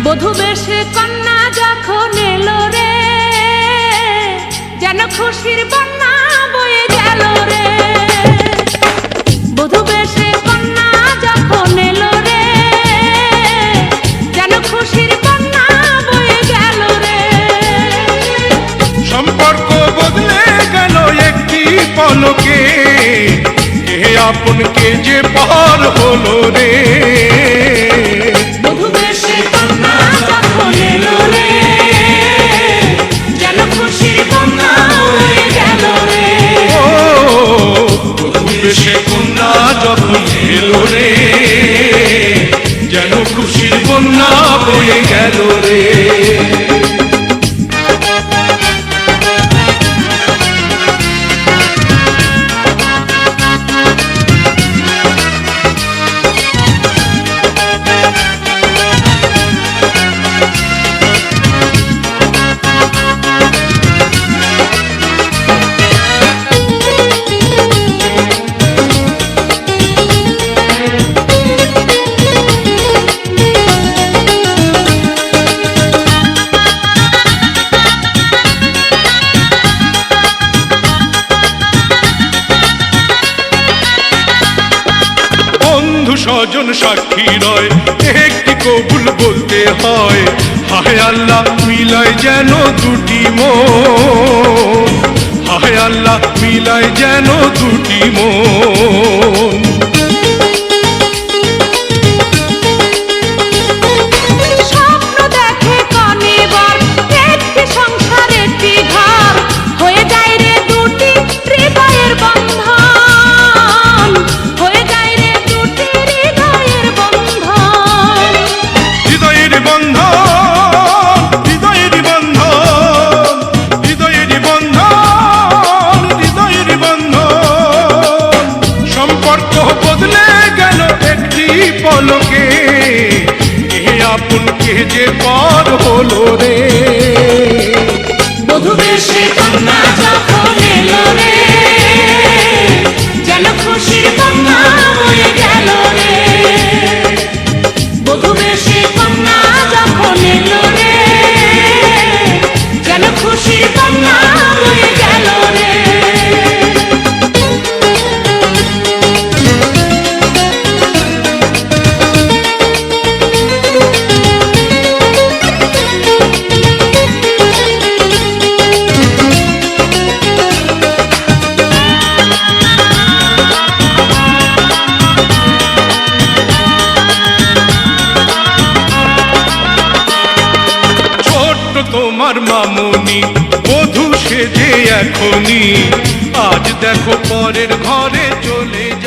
বধূ বেশে কন্যা যখন এলো রে, যেন খুশির বন্যা বয়ে গেল রে। বধূ বেশে কন্যা যখন এলো রে, যেন খুশির বন্যা বয়ে গেল রে। সম্পর্ক বদলে গেল একটি পলকে, কে আপন কে যে পর হলো রে। সে কন্যা যখন এলো রে, যেন খুশির বন্যা বয়ে গেল রে। স্বজন সাক্ষী রয়, একটি কবুল বলতে হয়। হায় আল্লাহ মিলায় যেন দুটি মন, হায় আল্লাহ মিলায় যেন দুটি মন। পলকে কে আপন কে যে পর হলো রে। বধূ বেশে কন্যা যখন এলো রে, যেন খুশির বন্যা বয়ে গেল রে। বধূ বেশে কন্যা যখন এলো রে, যেন খুশির বন্যা বয়ে গেল রে। তোমার মামুনি বধূ সেজে এখনই, আজ দেখো পরের ঘরে চলে যায়।